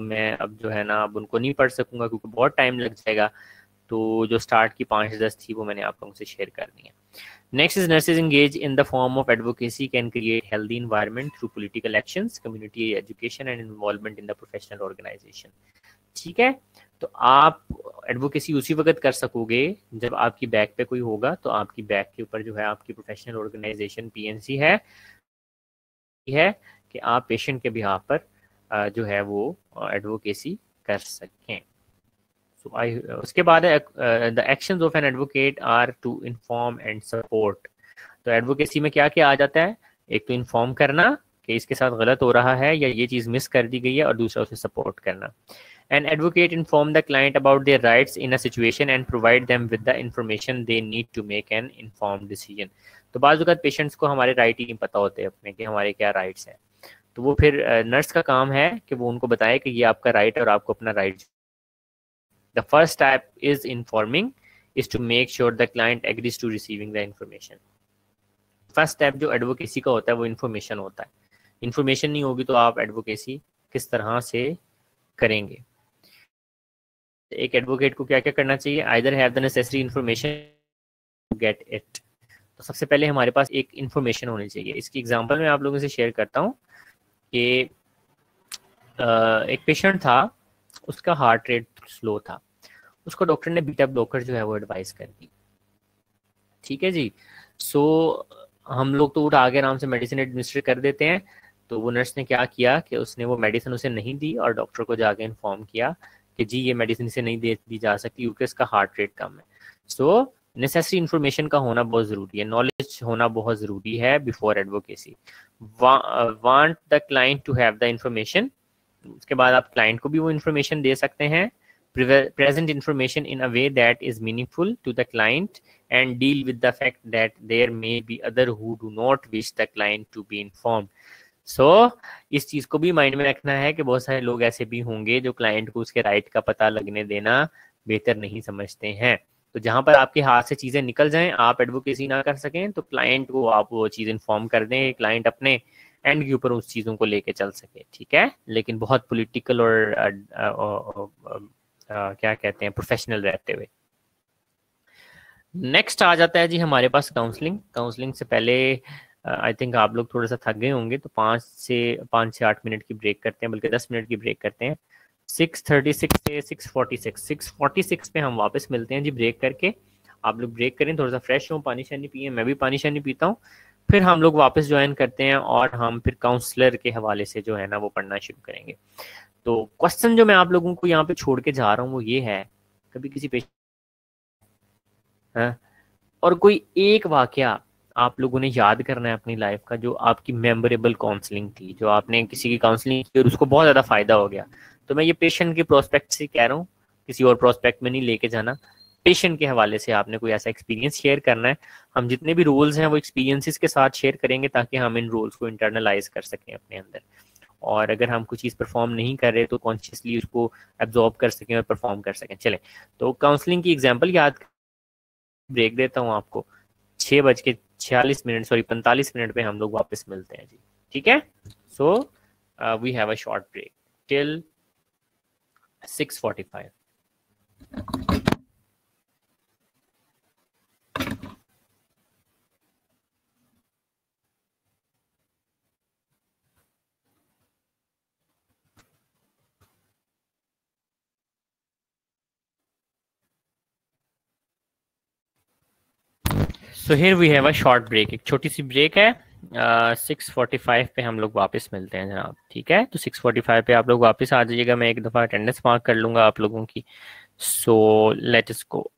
मैं अब जो है ना अब उनको नहीं पढ़ सकूंगा क्योंकि बहुत टाइम लग जाएगा। तो जो स्टार्ट की 5-10 थी वो मैंने आप लोगों से शेयर कर दी है। Next is nurses engage in the form of advocacy can create healthy environment through political actions, community education and involvement in the professional organisation. ठीक है, तो आप एडवोकेसी उसी वक्त कर सकोगे जब आपकी बैक पे कोई होगा, तो आपकी बैक के ऊपर जो है आपकी प्रोफेशनल ऑर्गेनाइजेशन पीएनसी है कि आप पेशेंट के बिहाफ पर जो है वो एडवोकेसी कर सकें। उसके बाद the actions of an advocate are to inform and support. तो एडवोकेसी में क्या क्या आ जाता है? एक तो इन्फॉर्म करना कि इसके साथ गलत हो रहा है या ये चीज़ मिस कर दी गई है, और दूसरा उसे सपोर्ट करना। An advocate inform the client about their rights in a situation and provide them with the information they need to make an inform decision. तो बाज़ वक़्त पेशेंट्स को हमारे राइट ही नहीं पता होते अपने कि हमारे क्या राइट्स हैं, तो वो फिर नर्स का काम है कि वो उनको बताए कि ये आपका राइट है और आपको अपना right. The first step is informing is to make sure the client agrees to receiving the information. First step जो एडवोकेसी का होता है वो इन्फॉर्मेशन होता है। इन्फॉर्मेशन नहीं होगी तो आप एडवोकेसी किस तरह से करेंगे? एक एडवोकेट को क्या क्या करना चाहिए? Either have the necessary information to get it. तो सबसे पहले हमारे पास एक इन्फॉर्मेशन होनी चाहिए। इसकी एग्जांपल मैं आप लोगों से शेयर करता हूँ कि एक पेशेंट था, उसका हार्ट रेट स्लो था, उसको डॉक्टर ने बीटा ब्लॉकर जो है वो एडवाइस कर दी। ठीक है जी, सो हम लोग तो उठा के आराम से मेडिसिन एडमिनिस्टर कर देते हैं। तो वो नर्स ने क्या किया कि उसने वो मेडिसिन उसे नहीं दी और डॉक्टर को जाके इन्फॉर्म किया कि जी ये मेडिसिन इसे नहीं दी जा सकती क्योंकि इसका हार्ट रेट कम है। सो नेसेसरी इन्फॉर्मेशन का होना बहुत ज़रूरी है, नॉलेज होना बहुत ज़रूरी है before advocacy. Want the client to have the information, उसके बाद आप क्लाइंट को भी वो इन्फॉर्मेशन दे सकते हैं। Present information in a way that is meaningful to the client and deal with the fact that there may be other who do not wish the client to be informed. So इस चीज़ को भी mind में रखना है कि बहुत सारे लोग ऐसे भी होंगे जो क्लाइंट को उसके राइट का पता लगने देना बेहतर नहीं समझते हैं। तो जहाँ पर आपके हाथ से चीज़ें निकल जाएं, आप एडवोकेसी ना कर सकें, तो क्लाइंट को आप वो चीज़ इन्फॉर्म कर दें, क्लाइंट अपने एंड के ऊपर उस चीज़ों को लेके चल सके। ठीक है, लेकिन बहुत पॉलिटिकल और क्या कहते हैं प्रोफेशनल रहते हुए। नेक्स्ट आ जाता है जी हमारे पास काउंसलिंग। काउंसलिंग से पहले आई थिंक आप लोग थोड़ा सा थक गए होंगे, तो 5 से 8 मिनट की ब्रेक करते हैं, बल्कि 10 मिनट की ब्रेक करते हैं। 6:36 से 6:46 पे हम वापस मिलते हैं जी ब्रेक करके। आप लोग ब्रेक करें, थोड़ा सा फ्रेश हो, पानी शानी पिए, मैं भी पानी शानी पीता हूँ। फिर हम लोग वापस ज्वाइन करते हैं और हम फिर काउंसलर के हवाले से जो है ना वो पढ़ना शुरू करेंगे। तो क्वेश्चन जो मैं आप लोगों को यहाँ पे छोड़ के जा रहा हूँ वो ये है, कभी किसी पेशेंट और कोई एक वाकया आप लोगों ने याद करना है अपनी लाइफ का, जो आपकी मेमोरेबल काउंसलिंग थी, जो आपने किसी की काउंसलिंग की और उसको बहुत ज़्यादा फायदा हो गया। तो मैं ये पेशेंट के प्रोस्पेक्ट से कह रहा हूँ, किसी और प्रोस्पेक्ट में नहीं लेके जाना। पेशेंट के हवाले से आपने कोई ऐसा एक्सपीरियंस शेयर करना है। हम जितने भी रोल्स हैं वो एक्सपीरियंसेस के साथ शेयर करेंगे, ताकि हम इन रोल्स को इंटरनलाइज कर सकें अपने अंदर। और अगर हम कुछ चीज़ परफॉर्म नहीं कर रहे तो कॉन्शियसली उसको एब्जॉर्ब कर सकें और परफॉर्म कर सकें। चलें, तो काउंसलिंग की एग्जाम्पल याद, ब्रेक देता हूँ आपको। 6:46, सॉरी 45 मिनट पे हम लोग वापस मिलते हैं जी। ठीक है, so we have a short break till 6:45। So here we have a short break, एक छोटी सी ब्रेक है। 6:45 पे हम लोग वापस मिलते हैं जनाब। ठीक है, तो 6:45 पे आप लोग वापस आ जाइएगा, मैं एक दफ़ा अटेंडेंस मार्क कर लूँगा आप लोगों की। सो लेट अस गो।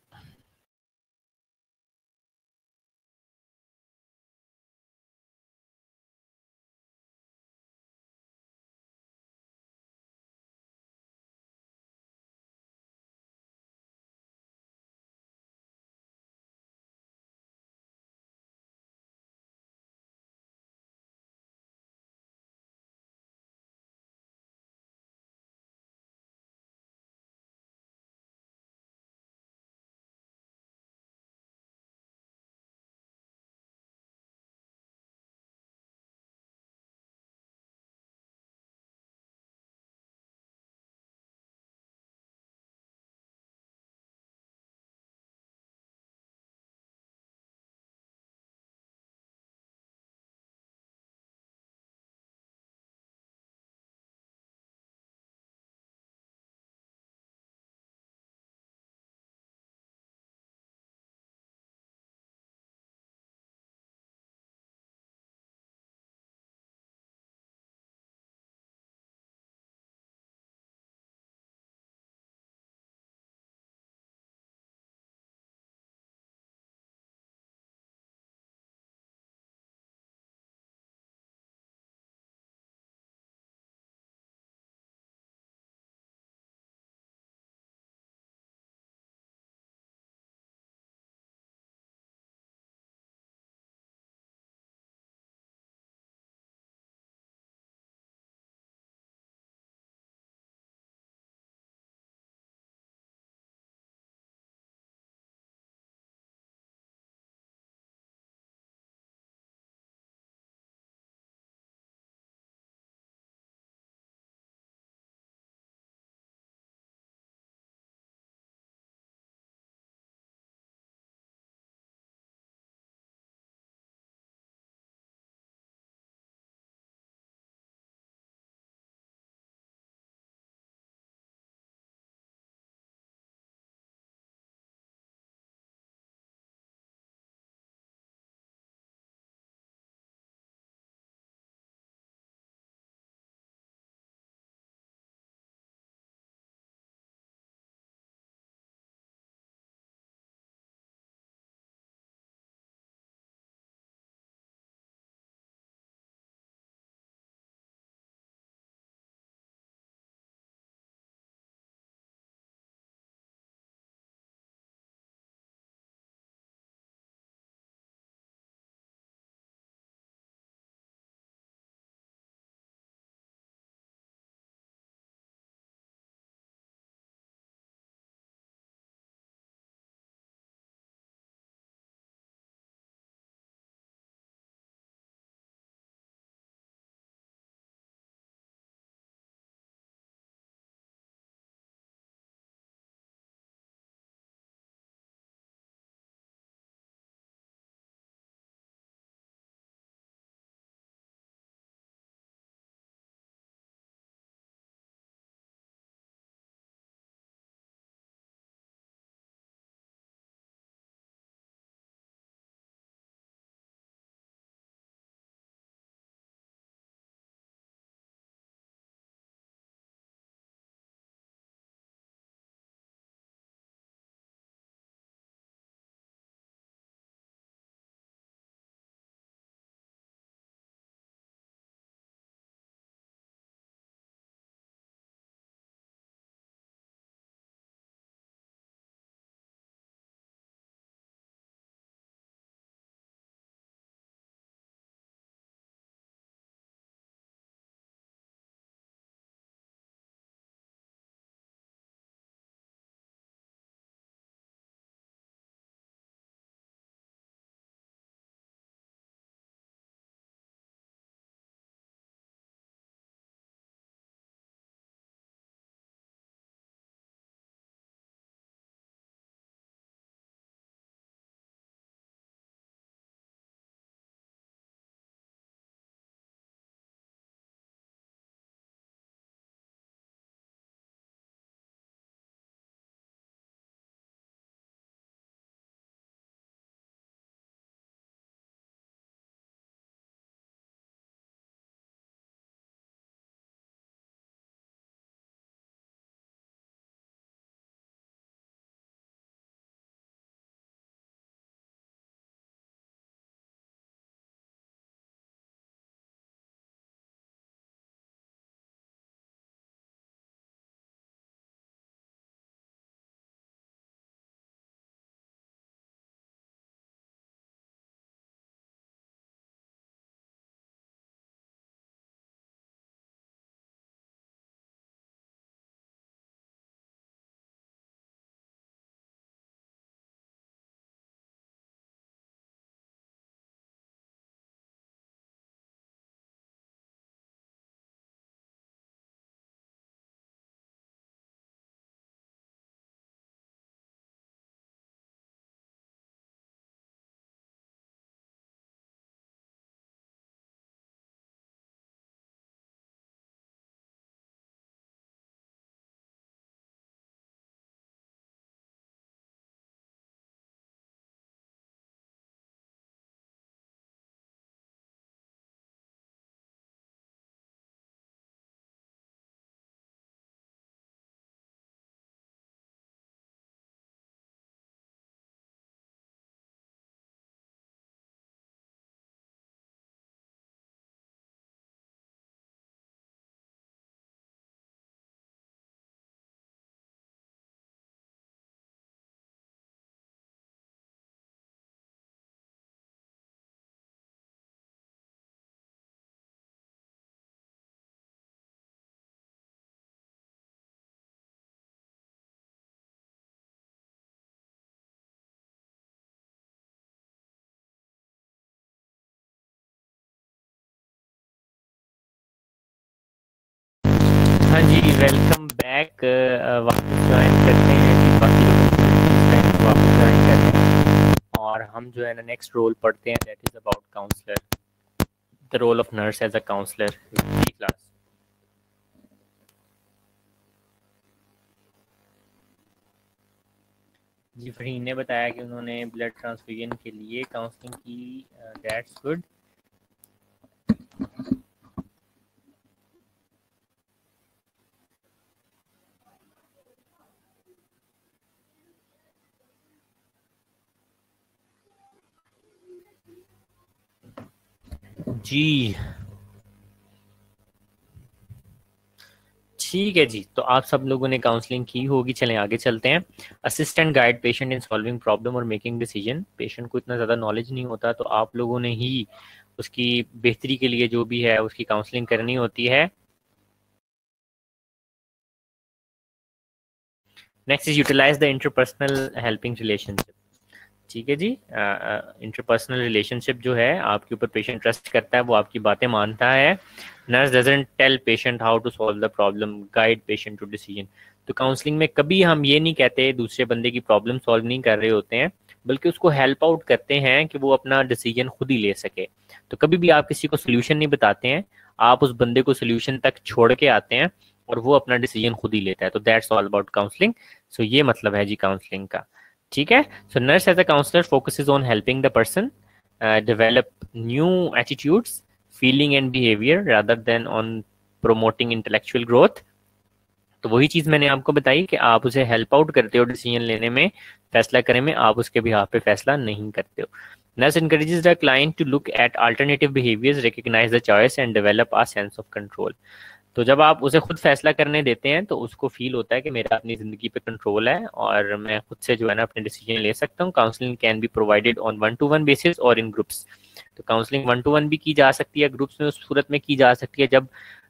हाँ जी, वेलकम बैक। वापस ज्वाइन करते हैं जी, बाकी लोग वापस ज्वाइन करते हैं और हम जो है ना नेक्स्ट रोल पढ़ते हैं, that is about counsellor, the role of nurse as a counsellor class. जी, फरीन ने बताया कि उन्होंने ब्लड ट्रांसफ्यूजन के लिए काउंसलिंग की, दैट्स गुड। जी ठीक है जी, तो आप सब लोगों ने काउंसलिंग की होगी। चलें आगे चलते हैं। Assistant guide patient in solving problem और मेकिंग डिसीजन। पेशेंट को इतना ज़्यादा नॉलेज नहीं होता, तो आप लोगों ने ही उसकी बेहतरी के लिए जो भी है उसकी काउंसलिंग करनी होती है। Next is utilise the interpersonal helping relationship. ठीक है जी, इंटरपर्सनल रिलेशनशिप जो है, आपके ऊपर पेशेंट ट्रस्ट करता है, वो आपकी बातें मानता है। Nurse doesn't tell patient how to solve the problem, guide patient to decision. तो काउंसलिंग में कभी हम ये नहीं कहते, दूसरे बंदे की प्रॉब्लम सॉल्व नहीं कर रहे होते हैं, बल्कि उसको हेल्प आउट करते हैं कि वो अपना डिसीजन खुद ही ले सके। तो कभी भी आप किसी को सोल्यूशन नहीं बताते हैं, आप उस बंदे को सोल्यूशन तक छोड़ के आते हैं और वो अपना डिसीजन खुद ही लेता है। तो दैट्स ऑल अबाउट काउंसलिंग। सो ये मतलब है जी काउंसलिंग का। ठीक है। So nurse as a counselor focuses on helping the person develop new attitudes, feeling and behavior rather than on promoting intellectual growth. तो वही चीज मैंने आपको बताई कि आप उसे हेल्प आउट करते हो डिसीजन लेने में, फैसला करने में, आप उसके बिहाफ पे फैसला नहीं करते हो। Nurse encourages the client to look at alternative behaviors, recognize the choice and develop a sense of control. तो जब आप उसे खुद फैसला करने देते हैं तो उसको फील होता है कि मेरा अपनी ज़िंदगी पे कंट्रोल है और मैं खुद से जो है ना अपने डिसीजन ले सकता हूँ। Counselling can be provided on 1-to-1 basis और इन ग्रुप्स। तो काउंसलिंग 1-to-1 भी की जा सकती है, ग्रुप्स में उस सूरत में की जा सकती है जब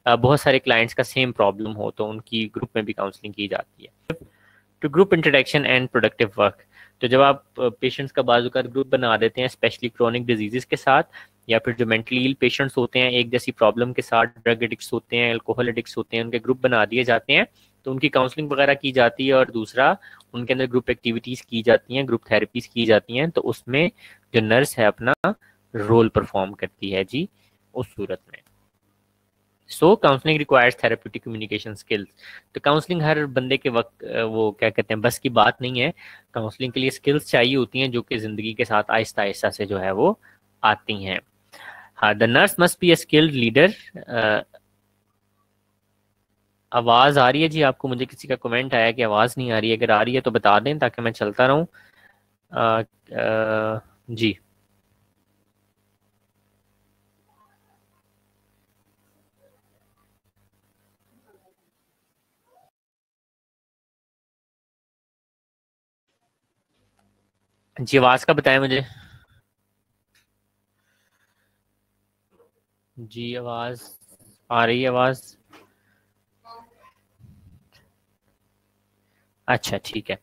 बहुत सारे क्लाइंट्स का सेम प्रॉब्लम हो, तो उनकी ग्रुप में भी काउंसलिंग की जाती है। To group introduction and productive work. तो जब आप पेशेंट्स का बाजू का ग्रुप बना देते हैं, स्पेशली क्रोनिक डिजीजेस के साथ, या फिर जो मेंटली इल पेशेंट्स होते हैं एक जैसी प्रॉब्लम के साथ, ड्रग एडिक्ट्स होते हैं, अल्कोहल एडिक्ट्स होते हैं, उनके ग्रुप बना दिए जाते हैं, तो उनकी काउंसलिंग वगैरह की जाती है। और दूसरा, उनके अंदर ग्रुप एक्टिविटीज़ की जाती हैं, ग्रुप थेरेपीज की जाती हैं। तो उसमें जो नर्स है अपना रोल परफॉर्म करती है जी उस सूरत में। So counselling requires therapeutic communication skills. तो काउंसलिंग हर बंदे के वक्त वो क्या कहते हैं बस की बात नहीं है। काउंसलिंग के लिए स्किल्स चाहिए होती हैं जो कि ज़िंदगी के साथ आहिस्ता आहिस्ता से जो है वो आती हैं। हाँ, the nurse must be a skilled leader. आवाज़ आ रही है जी आपको? मुझे किसी का कमेंट आया कि आवाज़ नहीं आ रही है, अगर आ रही है तो बता दें ताकि मैं चलता रहूँ। जी जी, आवाज़ का बताएं मुझे। जी आवाज़ आ रही है आवाज़? अच्छा ठीक है।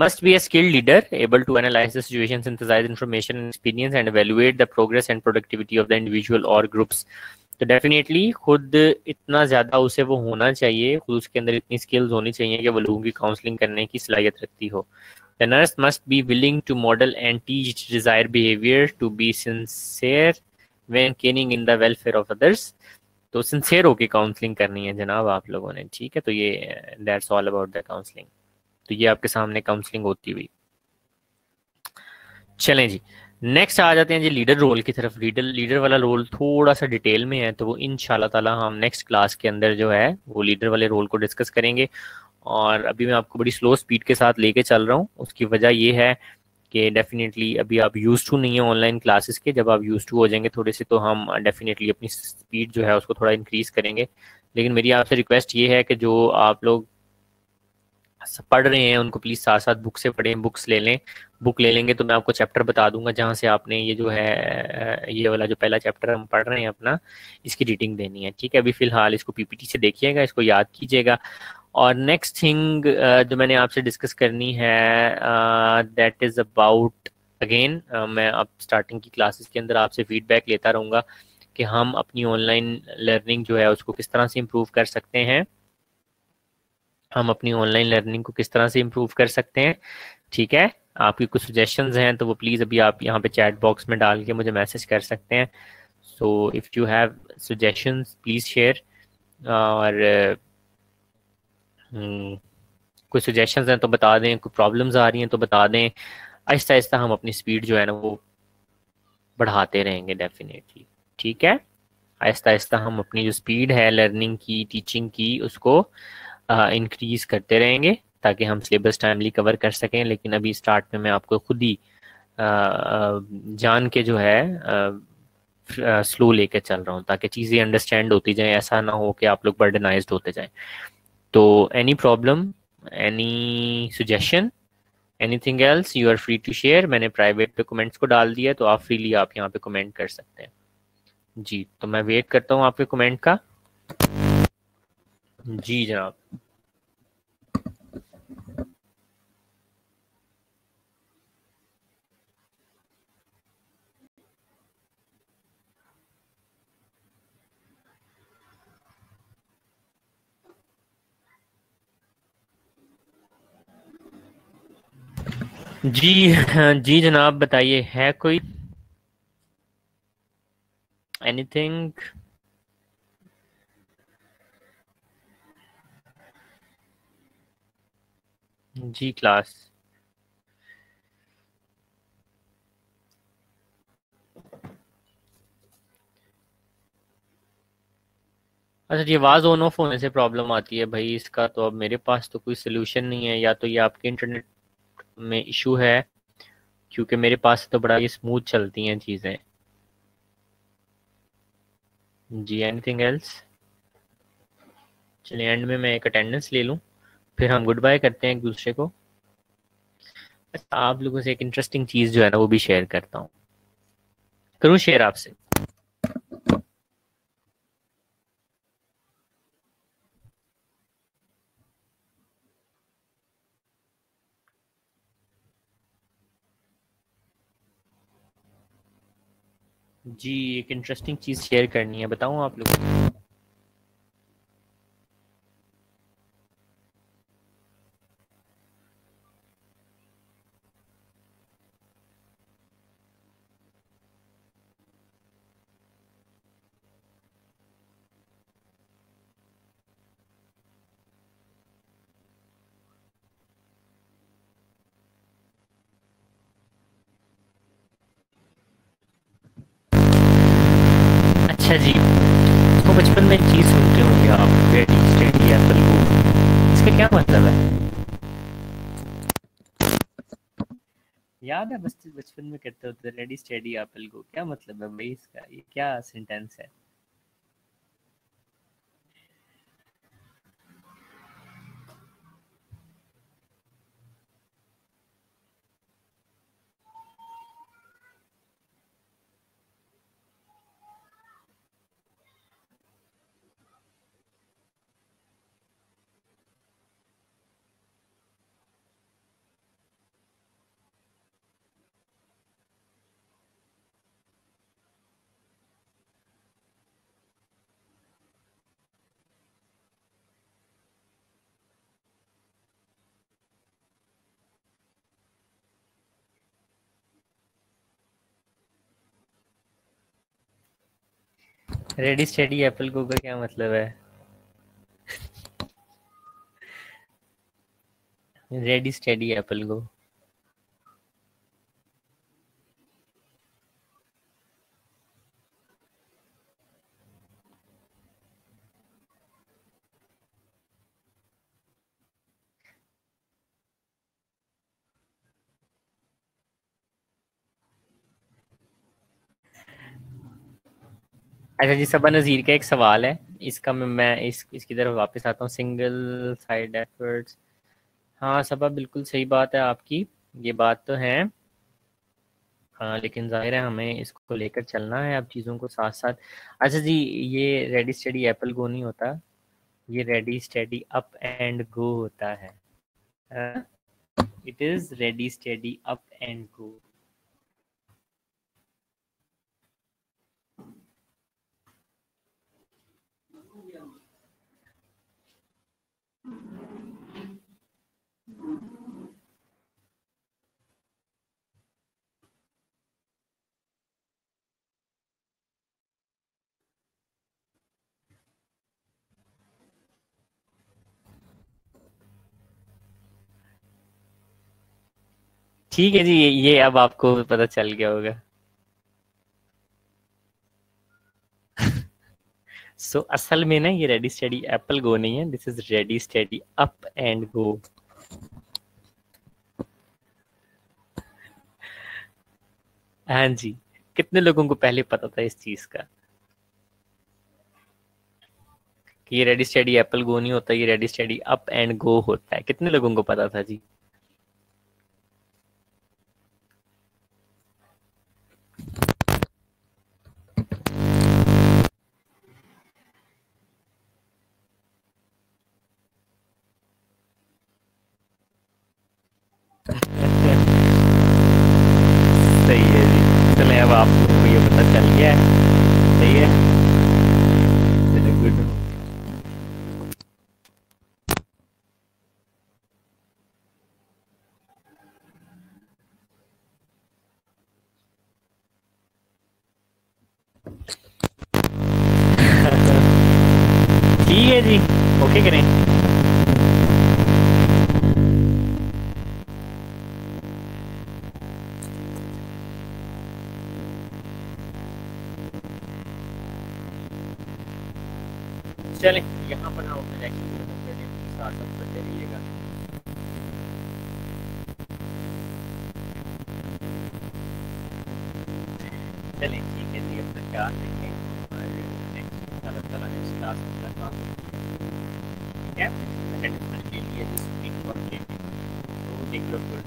Must be a skilled leader able to analyze the situation, synthesize information and experience and evaluate the progress and productivity of the individual or groups. तो डेफिनेटली खुद इतना ज़्यादा उसे वो होना चाहिए, खुद उसके अंदर इतनी स्किल्स होनी चाहिए कि वो लोगों की काउंसलिंग करने की सलाहियत रखती हो। The nurse must be willing to model and teach desired behavior, to be sincere when caring in the welfare of others. तो सिंसेयर होके काउंसलिंग करनी है जनाब आप लोगों ने। ठीक है, तो ये that's all about the counselling. तो ये आपके सामने काउंसलिंग होती हुई। चलें जी, नेक्स्ट आ जाते हैं जी लीडर रोल की तरफ। लीडर लीडर वाला रोल थोड़ा सा डिटेल में है, तो वो इंशाल्लाह ताला हम नेक्स्ट क्लास के अंदर जो है वो लीडर वाले रोल को डिस्कस करेंगे। और अभी मैं आपको बड़ी स्लो स्पीड के साथ लेके चल रहा हूँ। उसकी वजह ये है कि डेफिनेटली अभी आप यूज टू नहीं है ऑनलाइन क्लासेस के। जब आप यूज टू हो जाएंगे थोड़े से, तो हम डेफिनेटली अपनी स्पीड जो है उसको थोड़ा इंक्रीज करेंगे। लेकिन मेरी आपसे रिक्वेस्ट ये है कि जो आप लोग पढ़ रहे हैं उनको प्लीज़ साथ साथ बुक से पढ़ें, बुक्स ले लें। बुक ले लेंगे तो मैं आपको चैप्टर बता दूंगा जहाँ से आपने ये जो है ये वाला जो पहला चैप्टर हम पढ़ रहे हैं अपना, इसकी रीडिंग देनी है। ठीक है, अभी फिलहाल इसको पीपीटी से देखिएगा, इसको याद कीजिएगा। और नेक्स्ट थिंग जो मैंने आपसे डिस्कस करनी है, दैट इज़ अबाउट अगेन, मैं अब स्टार्टिंग की क्लासेस के अंदर आपसे फीडबैक लेता रहूँगा कि हम अपनी ऑनलाइन लर्निंग जो है उसको किस तरह से इम्प्रूव कर सकते हैं। हम अपनी ऑनलाइन लर्निंग को किस तरह से इम्प्रूव कर सकते हैं। ठीक है, आपकी कुछ सजेशंस हैं तो वो प्लीज़ अभी आप यहाँ पे चैट बॉक्स में डाल के मुझे मैसेज कर सकते हैं। So if you have suggestions please share. और कोई सजेशंस हैं तो बता दें, कोई प्रॉब्लम्स आ रही हैं तो बता दें। आहिस्ता आहिस्ता हम अपनी स्पीड जो है ना वो बढ़ाते रहेंगे डेफिनेटली। ठीक है, आहिस्ता आहिस्ता हम अपनी जो स्पीड है लर्निंग की, टीचिंग की, उसको इंक्रीज करते रहेंगे ताकि हम सिलेबस टाइमली कवर कर सकें। लेकिन अभी स्टार्ट में मैं आपको खुद ही जान के जो है स्लो लेके चल रहा हूँ ताकि चीज़ें अंडरस्टैंड होती जाएं, ऐसा ना हो कि आप लोग बर्डनाइज्ड होते जाएं। तो any problem, any suggestion, anything else, you are free to share. मैंने प्राइवेट पे कमेंट्स को डाल दिया तो आप फ्रीली आप यहाँ पे कमेंट कर सकते हैं। जी, तो मैं वेट करता हूँ आपके कमेंट का। जी जनाब। जी जी जनाब, बताइए है कोई एनीथिंग। जी क्लास। अच्छा जी, आवाज़ ऑन ऑफ होने से प्रॉब्लम आती है भाई, इसका तो अब मेरे पास तो कोई सोल्यूशन नहीं है। या तो ये आपके इंटरनेट में इशू है, क्योंकि मेरे पास तो बड़ा ये स्मूथ चलती हैं चीज़ें। जी, एनीथिंग एल्स। चलिए एंड में मैं एक अटेंडेंस ले लूँ, फिर हम गुड बाय करते हैं एक दूसरे को। अच्छा, आप लोगों से एक इंटरेस्टिंग चीज़ जो है ना वो भी शेयर करता हूँ। करूँ शेयर आपसे? जी, एक इंटरेस्टिंग चीज़ शेयर करनी है, बताऊँ आप लोगों को? अच्छा जी, तो बचपन में एक चीज़ सुनते होंगे आप, रेडी स्टेडी एप्पल गो। इसका क्या मतलब है? याद है, बस बचपन में कहते होते रेडी स्टेडी एप्पल गो, क्या मतलब है भाई इसका? ये क्या सेंटेंस है? रेडी स्टेडी एप्पल गो का क्या मतलब है? रेडी स्टेडी एप्पल गो। अच्छा जी, सबा नज़ीर का एक सवाल है, इसका मैं इसकी तरफ वापस आता हूँ। सिंगल साइड एफर्ट्स, हाँ सबा बिल्कुल सही बात है आपकी, ये बात तो है। हाँ लेकिन जाहिर है हमें इसको लेकर चलना है अब चीज़ों को साथ साथ। अच्छा जी, ये रेडी स्टेडी एप्पल गो नहीं होता, ये ready steady up and go होता है। It is ready steady up and go. ठीक है जी, ये अब आपको पता चल गया होगा। सो असल में ना ये रेडी स्टेडी एप्पल गो नहीं है, this is ready steady up and go. हाँ जी। कितने लोगों को पहले पता था इस चीज का कि ये रेडी स्टेडी एप्पल गो नहीं होता, ये ready steady up and go होता है? कितने लोगों को पता था जी? सही है जी, चले अब आप लोगों को ये पता चल गया है। सही है, चलो गुड। ठीक है जी, ओके करें। चलें, यहाँ पर हम अपने लेक्चर को खत्म कर दें, साथ साथ पढ़ते रहिएगा। चलें ठीक है जी, अपना ख्याल रखें और नेक्स्ट अल्लाह ताला नेक्स्ट क्लास में मुलाकात होगी। ठीक है, अटेंडेंस के लिए जिस वीक और तो टेक योर गुड।